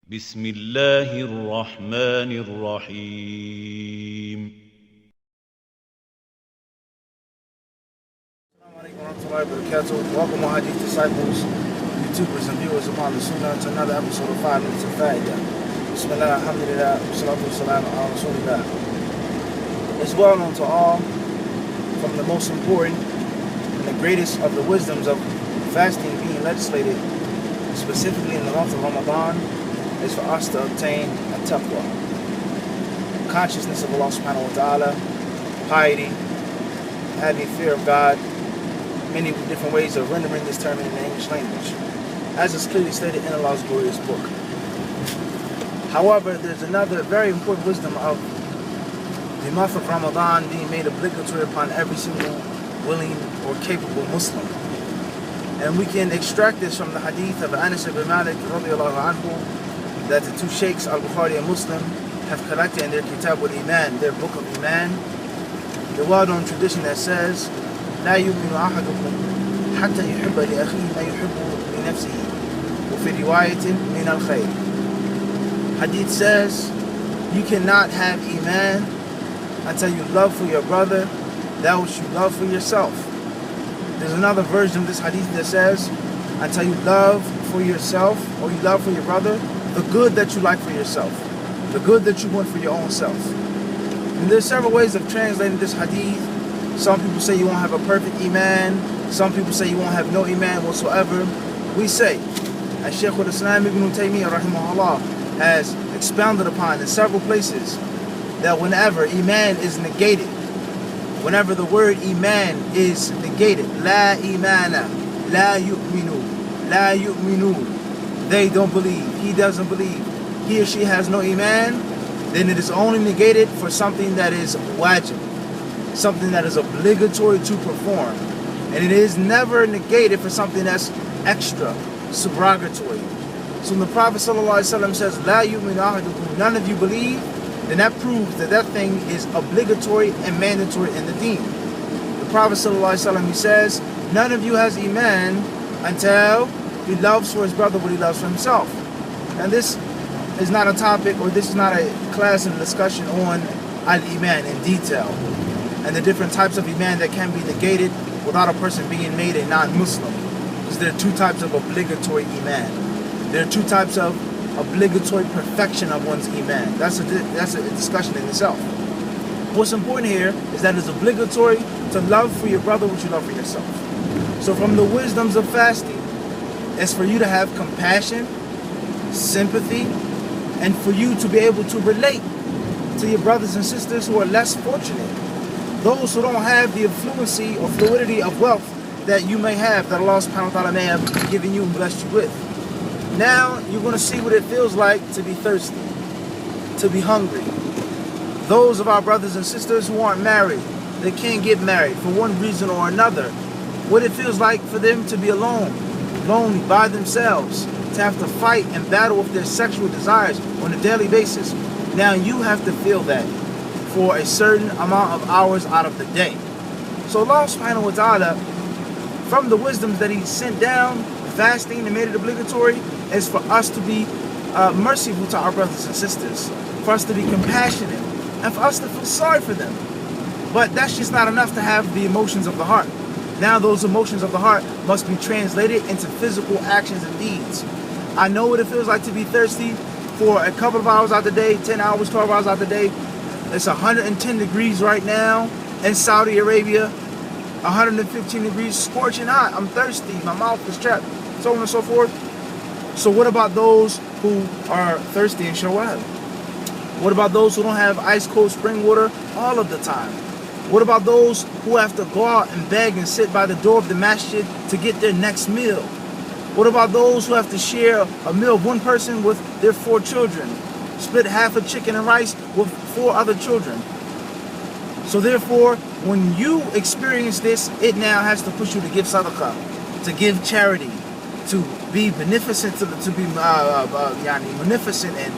بسم الله الرحمن الرحيم. Welcome, all hadith disciples, YouTubers and viewers upon the Sunnah to another episode of 5 Minutes of Faithless. Bismillah, alhamdulillah, salatu wassalam ala rasulillah. It's well known to all from the most important and the greatest of the wisdoms of fasting being legislated, specifically in the month of Ramadan, is for us to obtain a taqwa, consciousness of Allah subhanahu wa ta'ala, piety, having fear of God, many different ways of rendering this term in the English language, as is clearly stated in Allah's glorious book. However, there's another very important wisdom of the month of Ramadan being made obligatory upon every single willing or capable Muslim. And we can extract this from the hadith of Anas ibn Malik radiallahu anhu, that the two sheikhs, Al-Bukhari and Muslim, have collected in their Kitab al-Iman, their book of Iman, the well-known tradition that says, لا يؤمن أحدكم حتى يحب لأخيه ما يحب لنفسه وفي رواية من الخير. Hadith says, you cannot have Iman until you love for your brother that which you love for yourself. There's another version of this hadith that says, until you love for yourself or you love for your brother the good that you like for yourself, the good that you want for your own self. And there's several ways of translating this hadith. Some people say you won't have a perfect Iman. Some people say you won't have no Iman whatsoever. We say, as Shaykh al-Islam ibn Taymiyyah rahimahullah has expounded upon in several places, that whenever Iman is negated, whenever the word Iman is negated, La imana, La yu'minu, La yu'minu, they don't believe, he doesn't believe, he or she has no Iman, then it is only negated for something that is wajib, something that is obligatory to perform. And it is never negated for something that's extra, subrogatory. So when the Prophet ﷺ says, La yu'minu ahadukum, none of you believe, then that proves that that thing is obligatory and mandatory in the deen. The Prophet ﷺ, he says, none of you has Iman until he loves for his brother what he loves for himself. And this is not a topic, or this is not a class and discussion on al-Iman in detail, and the different types of Iman that can be negated without a person being made a non-Muslim. Because there are two types of obligatory Iman. There are two types of obligatory perfection of one's Iman. That's a discussion in itself. What's important here is that it's obligatory to love for your brother what you love for yourself. So from the wisdoms of fasting, is for you to have compassion, sympathy, and for you to be able to relate to your brothers and sisters who are less fortunate. Those who don't have the affluency or fluidity of wealth that you may have, that Allah subhanahu wa ta'ala may have given you and blessed you with. Now you're going to see what it feels like to be thirsty, to be hungry. Those of our brothers and sisters who aren't married, they can't get married for one reason or another. What it feels like for them to be alone, lonely by themselves, to have to fight and battle with their sexual desires on a daily basis. Now you have to feel that for a certain amount of hours out of the day. So Allah subhanahu wa ta'ala, from the wisdoms that he sent down, fasting and made it obligatory, is for us to be merciful to our brothers and sisters, for us to be compassionate, and for us to feel sorry for them. But that's just not enough to have the emotions of the heart. Now those emotions of the heart must be translated into physical actions and deeds. I know what it feels like to be thirsty for a couple of hours out the day, 10 hours, 12 hours out the day. It's 110 degrees right now in Saudi Arabia, 115 degrees, scorching hot. I'm thirsty, my mouth is trapped, so on and so forth. So what about those who are thirsty in Shawwal? What about those who don't have ice cold spring water all of the time? What about those who have to go out and beg and sit by the door of the masjid to get their next meal? What about those who have to share a meal of one person with their 4 children? Split half a chicken and rice with 4 other children. So therefore, when you experience this, it now has to push you to give sadaqah, to give charity, to be beneficent, beneficent and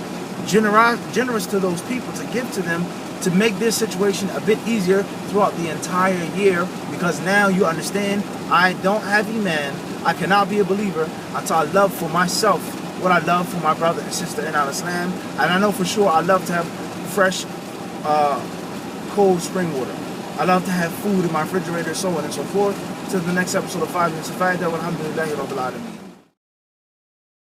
generous to those people, to give to them, to make this situation a bit easier throughout the entire year, because now you understand, I don't have Iman, I cannot be a believer until I love for myself what I love for my brother and sister in Al-Islam. And I know for sure I love to have fresh, cold spring water. I love to have food in my refrigerator, so on and so forth. Till the next episode of 5 Minutes of Faithless. Alhamdulillahi Rabbil Alameen.